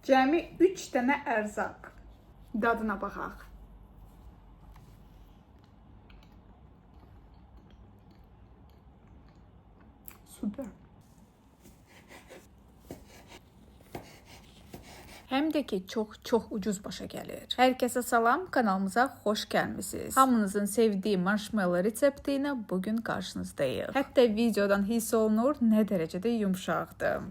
Cəmi 3 dənə ərzaq. Dadına baxaq. Süper. Həm də ki, çox ucuz başa gəlir. Hər kəsə salam, kanalımıza xoş gəlmisiniz. Hamınızın sevdiyi marshmallow resepti ilə bugün qarşınızdayıq. Hətta videodan hiss olunur nə dərəcədə yumşaqdır.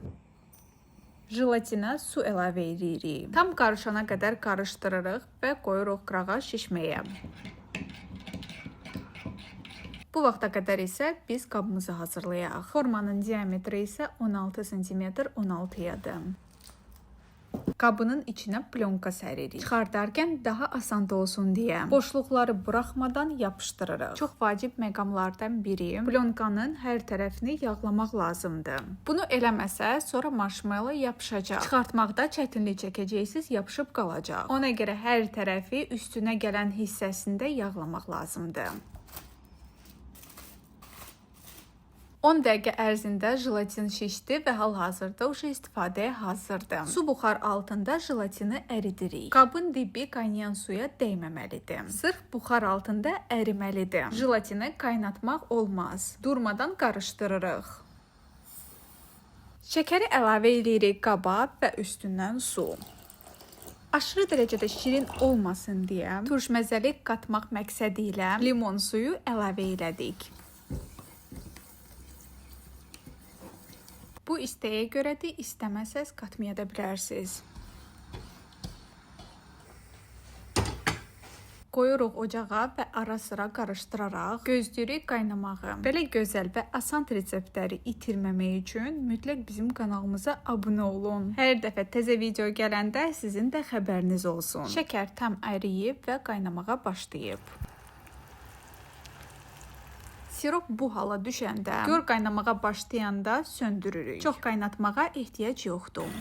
Jelatinə su əlavə edirik. Tam qarışana qədər qarışdırırıq və qoyuruq qırağa şişməyə. Bu vaxta qədər isə biz qabımızı hazırlayaq. Formanın diametri isə 16 cm 16-yadır. Qabının içinə plyonka səririk. Çıxardarkən daha asan olsun deyə boşluqları buraxmadan yapışdırırıq. Çox vacib məqamlardan biri plyonkanın hər tərəfini yağlamaq lazımdır. Bunu eləməsə, sonra marshmallow yapışacaq. Çıxartmaqda çətinlik çəkəcəksiniz, yapışıb qalacaq. Ona görə hər tərəfi üstünə gələn hissəsində yağlamaq lazımdır. 10 dəqiqə ərzində jelatin şişdi və hal-hazırda istifadəyə hazırdır. Su buxar altında jelatini əridirik. Qabın dibi qaynayan suya dəyməməlidir. Sırf buxar altında əriməlidir. Jelatini qaynatmaq olmaz. Durmadan qarışdırırıq. Şəkəri əlavə edirik qaba və üstündən su. Aşırı dərəcədə şirin olmasın deyə turş məzəli qatmaq məqsədi ilə limon suyu əlavə elədik. Bu istəyə görədir, istəməsəz qatmaya da bilərsiniz. Qoyuruq ocağa və ara-sıra qarışdıraraq gözləyirik qaynamağı. Belə gözəl və asan reseptləri itirməmək üçün mütləq bizim kanalımıza abunə olun. Hər dəfə təzə video gələndə sizin də xəbəriniz olsun. Şəkər tam əriyib və qaynamağa başlayıb. Sirop bu hala düşəndə, gör qaynamağa başlayanda söndürürük. Çox qaynatmağa ehtiyac yoxdur.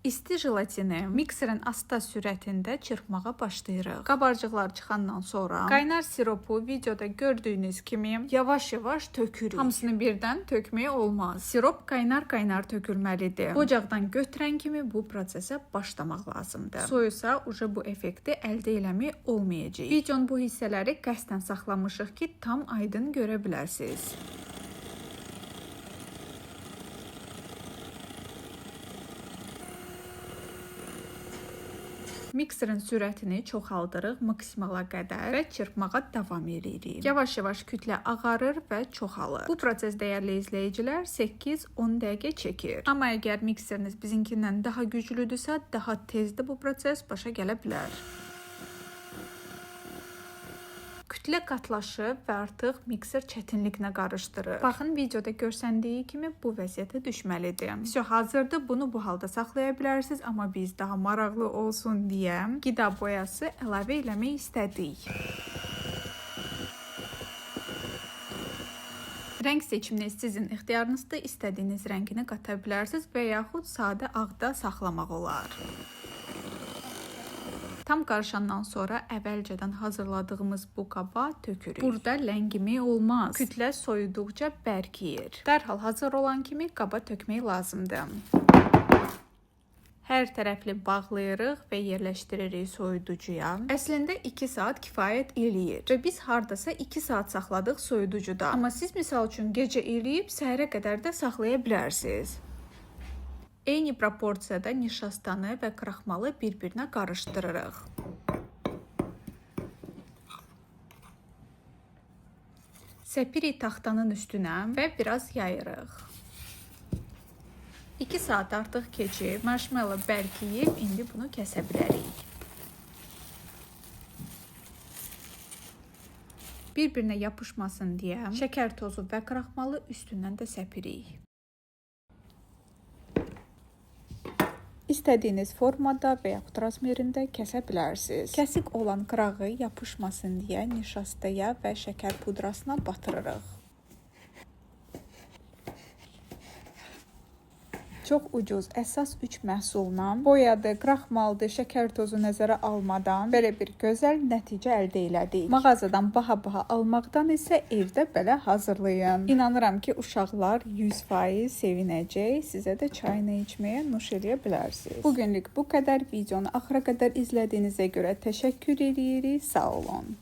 İsti jelatini mikserin asta sürətində çırpmağa başlayırıq. Qabarcıqlar çıxandan sonra qaynar siropu videoda gördüyünüz kimi yavaş-yavaş tökürük. Hamısını birdən tökmək olmaz. Sirop qaynar-qaynar tökülməlidir. Ocaqdan götürən kimi bu prosesə başlamaq lazımdır. Soyusa bu effekti əldə eləmək olmayacaq. Videonun bu hissələri qəsdən saxlamışıq ki, tam aydın görə bilərsiniz. Mikserin sürətini çoxaldırıq maksimala qədər və çırpmağa davam edirik. Yavaş-yavaş kütlə ağarır və çoxalır. Bu proses dəyərli izləyicilər 8-10 dəqiqə çəkir. Amma əgər mikseriniz bizimkindən daha güclüdürsə, daha tez də bu proses başa gələ bilər. Kütlə qatlaşıb və artıq mikser çətinliklə qarışdırır. Baxın, videoda görsəndiyi kimi bu vəziyyətə düşməlidir. Hazırdır, bunu bu halda saxlaya bilərsiniz, amma biz daha maraqlı olsun deyə qida boyası əlavə eləmək istədik. Rəng seçimini sizin ixtiyarınızda, istədiyiniz rəngini qata bilərsiniz və yaxud sadə ağda saxlamaq olar. Tam qarışandan sonra əvvəlcədən hazırladığımız bu qaba tökürük. Burada ləngimək olmaz. Kütlə soyuduqca bərkiyir. Dərhal hazır olan kimi qaba tökmək lazımdır. Hər tərəfli bağlayırıq və yerləşdiririk soyuducuya. Əslində 2 saat kifayət eləyir və biz hardasa 2 saat saxladıq soyuducuda. Amma siz misal üçün gecə eləyib səhərə qədər də saxlaya bilərsiniz. Eyni proporsiyada nişastanı və kraxmalı bir-birinə qarışdırırıq. Səpirik taxtanın üstünə və biraz yayırıq. 2 saat artıq keçib, marshmallow bərkiyib, indi bunu kəsə bilərik. Bir-birinə yapışmasın deyə şəkər tozu və kraxmalı üstündən də səpirik. İstədiyiniz formada və yaxud razmerində kəsə bilərsiniz. Kəsik olan qırağı yapışmasın deyə nişastaya və şəkər pudrasına batırırıq. Çox ucuz, əsas 3 məhsulla boyadı, kraxmaldı, şəkər tozu nəzərə almadan belə bir gözəl nəticə əldə elədik. Mağazadan baha-baha almaqdan isə evdə belə hazırlayın. İnanıram ki, uşaqlar 100% sevinəcək. Sizə də çayını içməyə nuş eləyə bilərsiniz. Bugünlük bu qədər. Videonu axıra qədər izlədiyinizə görə təşəkkür edirik. Sağ olun.